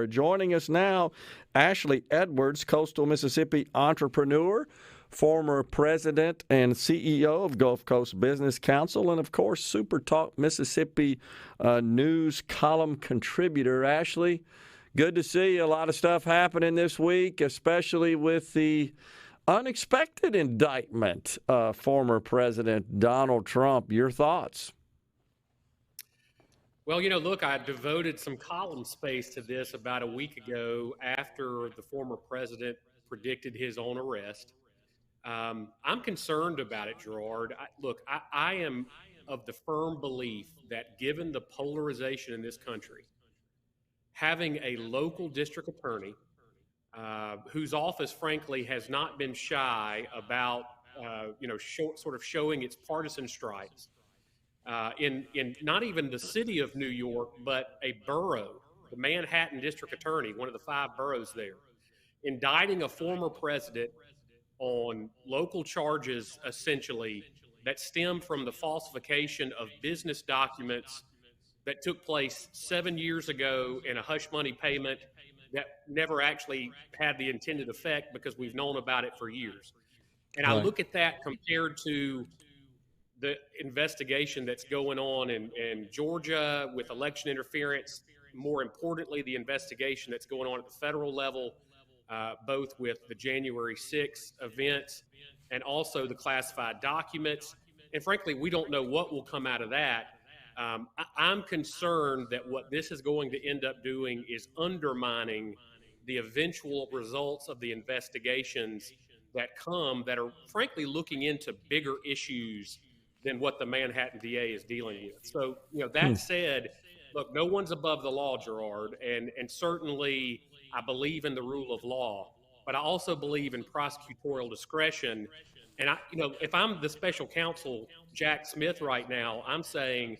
more. Joining us now, Ashley Edwards, coastal Mississippi entrepreneur, former president and CEO of Gulf Coast Business Council, and, of course, SuperTalk Mississippi news column contributor. Ashley, good to see you. A lot of stuff happening this week, especially with the unexpected indictment of former President Donald Trump. Your thoughts? Well, look, I devoted some column space to this about a week ago after the former president predicted his own arrest. I'm concerned about it, Gerard. I am of the firm belief that given the polarization in this country, having a local district attorney whose office, frankly, has not been shy about, sort of showing its partisan stripes in not even the city of New York, but a borough, the Manhattan District Attorney, one of the 5 boroughs there, indicting a former president on local charges, essentially, that stem from the falsification of business documents that took place 7 years ago in a hush money payment that never actually had the intended effect because we've known about it for years. And I look at that compared to the investigation that's going on in Georgia with election interference, more importantly, the investigation that's going on at the federal level, both with the January 6th events and also the classified documents. And frankly, we don't know what will come out of that. I'm concerned that what this is going to end up doing is undermining the eventual results of the investigations that are frankly looking into bigger issues than what the Manhattan DA is dealing with. So, that said, look, no one's above the law, Gerard, and certainly I believe in the rule of law, but I also believe in prosecutorial discretion. And if I'm the special counsel, Jack Smith, right now, I'm saying,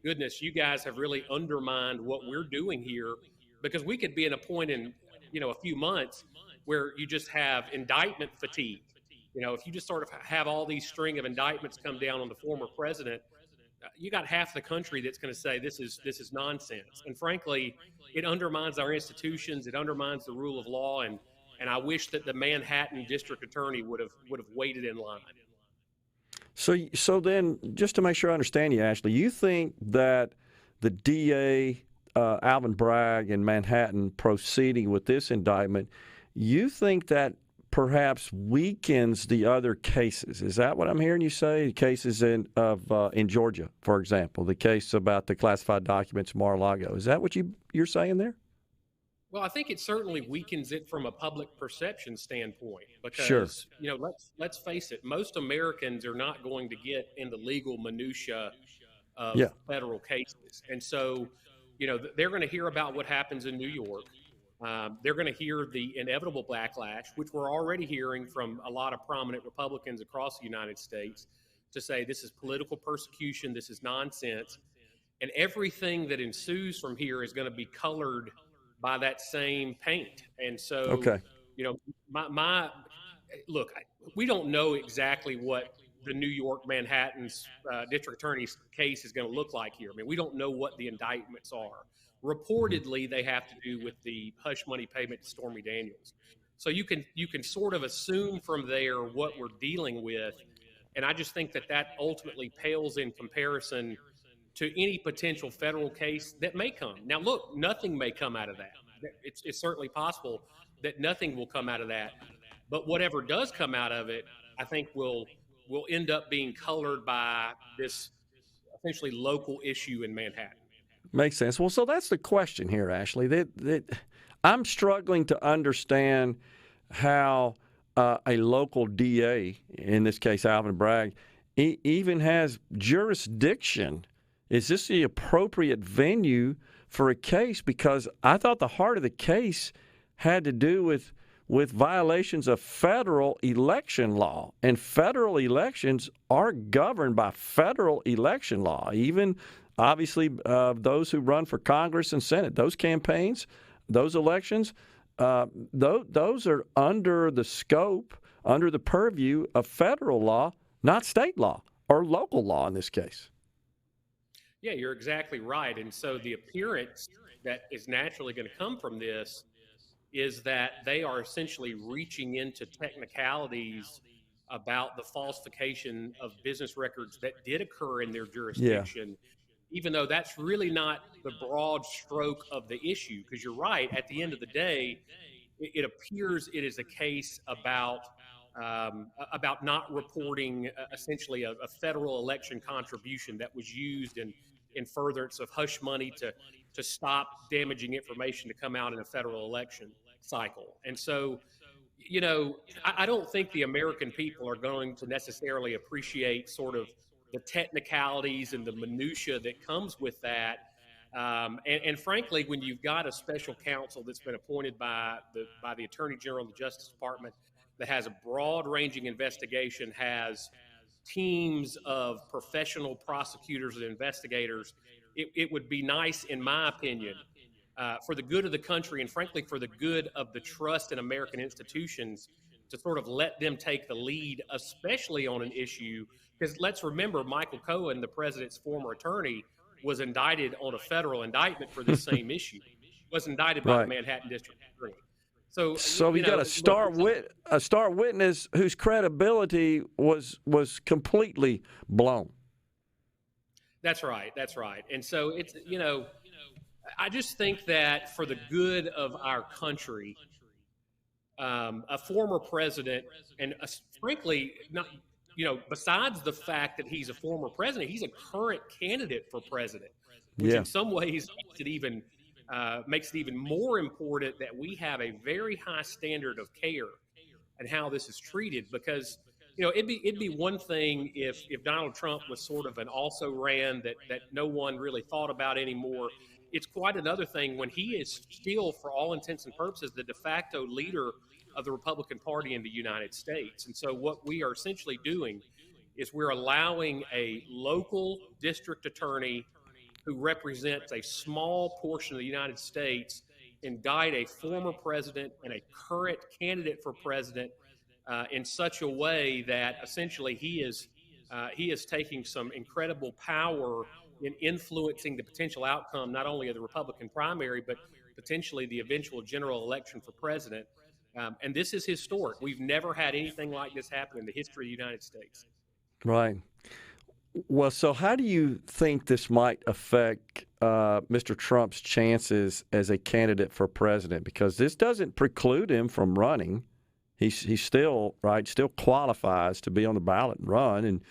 goodness, you guys have really undermined what we're doing here, because we could be in a point in, a few months where you just have indictment fatigue. If you just sort of have all these string of indictments come down on the former president, you got half the country that's going to say this is nonsense. And frankly, it undermines our institutions. It undermines the rule of law. And I wish that the Manhattan district attorney would have waited in line. So then, just to make sure I understand you, Ashley, you think that the DA, Alvin Bragg in Manhattan, proceeding with this indictment, you think that perhaps weakens the other cases? Is that what I'm hearing you say? Cases in Georgia, for example, the case about the classified documents in Mar-a-Lago. Is that what you're saying there? Well, I think it certainly weakens it from a public perception standpoint because, sure. Let's face it, most Americans are not going to get in the legal minutia of federal cases. And so, they're going to hear about what happens in New York. They're going to hear the inevitable backlash, which we're already hearing from a lot of prominent Republicans across the United States, to say this is political persecution, this is nonsense. And everything that ensues from here is going to be colored by that same paint. And so, look, we don't know exactly what the New York Manhattan's district attorney's case is going to look like here. I mean, we don't know what the indictments are. Reportedly, they have to do with the hush money payment to Stormy Daniels. So you can sort of assume from there what we're dealing with. And I just think that ultimately pales in comparison to any potential federal case that may come. Now, look, nothing may come out of that. It's certainly possible that nothing will come out of that. But whatever does come out of it, I think will end up being colored by this essentially local issue in Manhattan. Makes sense. Well, so that's the question here, Ashley. That I'm struggling to understand how a local DA, in this case Alvin Bragg, even has jurisdiction. Is this the appropriate venue for a case? Because I thought the heart of the case had to do with violations of federal election law, and federal elections are governed by federal election law. Even obviously those who run for Congress and Senate, those campaigns, those elections, those are under the scope, under the purview of federal law, not state law or local law in this case. Yeah, you're exactly right. And so the appearance that is naturally going to come from this is that they are essentially reaching into technicalities about the falsification of business records that did occur in their Yeah. jurisdiction, even though that's really not the broad stroke of the issue. Because you're right, at the end of the day, it appears it is a case about not reporting essentially a federal election contribution that was used in furtherance of hush money to stop damaging information to come out in a federal election cycle. And so, I don't think the American people are going to necessarily appreciate sort of the technicalities and the minutia that comes with that. And frankly, when you've got a special counsel that's been appointed by the Attorney General of the Justice Department that has a broad-ranging investigation, has teams of professional prosecutors and investigators, it would be nice, in my opinion, for the good of the country and frankly for the good of the trust in American institutions, to sort of let them take the lead, especially on an issue. Because let's remember, Michael Cohen, the president's former attorney, was indicted on a federal indictment for this same issue. Was indicted by the Manhattan District Attorney. So you got a star witness whose credibility was completely blown. That's right. And so it's, I just think that for the good of our country, a former president, and frankly, not, besides the fact that he's a former president, he's a current candidate for president, which in some ways makes it even more important that we have a very high standard of care and how this is treated. Because it'd be one thing if Donald Trump was sort of an also ran that no one really thought about anymore. It's quite another thing when he is still, for all intents and purposes, the de facto leader of the Republican Party in the United States. And so what we are essentially doing is we're allowing a local district attorney who represents a small portion of the United States indict a former president and a current candidate for president in such a way that essentially he is taking some incredible power in influencing the potential outcome, not only of the Republican primary, but potentially the eventual general election for president. And this is historic. We've never had anything like this happen in the history of the United States. Right. Well, so how do you think this might affect Mr. Trump's chances as a candidate for president? Because this doesn't preclude him from running. He's still qualifies to be on the ballot and run.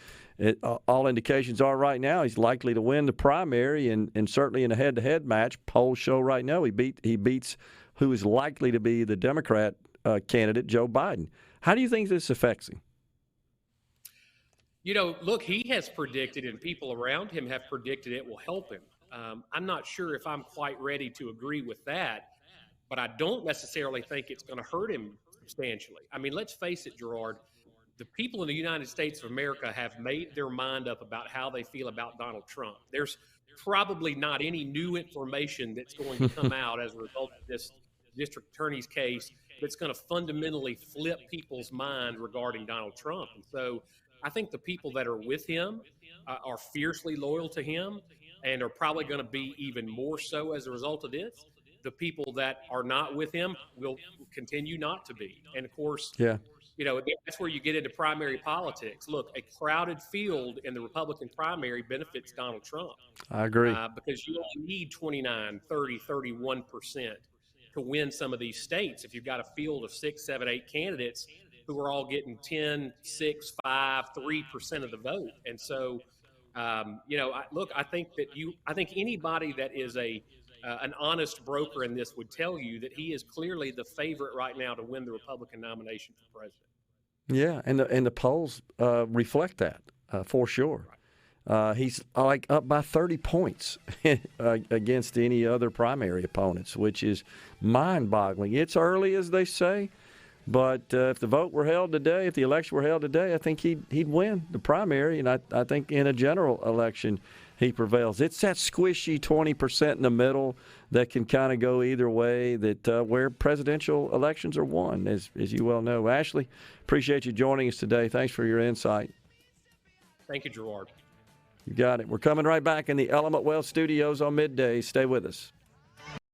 And all indications are right now he's likely to win the primary, and certainly in a head-to-head match, polls show right now he beats who is likely to be the Democrat candidate, Joe Biden. How do you think this affects him? Look, he has predicted, and people around him have predicted, it will help him. I'm not sure if I'm quite ready to agree with that, but I don't necessarily think it's going to hurt him substantially. I mean, let's face it, Gerard, the people in the United States of America have made their mind up about how they feel about Donald Trump. There's probably not any new information that's going to come out as a result of this district attorney's case that's going to fundamentally flip people's mind regarding Donald Trump. And so I think the people that are with him are fiercely loyal to him and are probably going to be even more so as a result of this. The people that are not with him will continue not to be. And of course, that's where you get into primary politics. Look, a crowded field in the Republican primary benefits Donald Trump. I agree. Because you only need 29, 30, 31% to win some of these states. If you've got a field of 6, 7, 8 candidates who are all getting 10, 6, 5, 3% of the vote. And so, I think anybody that is an honest broker in this would tell you that he is clearly the favorite right now to win the Republican nomination for president. Yeah, and the polls reflect that for sure. He's like up by 30 points against any other primary opponents, which is mind-boggling. It's early, as they say, but if the vote were held today, if the election were held today, I think he'd win the primary, and I think in a general election he prevails. It's that squishy 20% in the middle that can kind of go either way, that where presidential elections are won, as you well know. Ashley, appreciate you joining us today. Thanks for your insight. Thank you, Gerard. You got it. We're coming right back in the Element Wealth Studios on midday. Stay with us.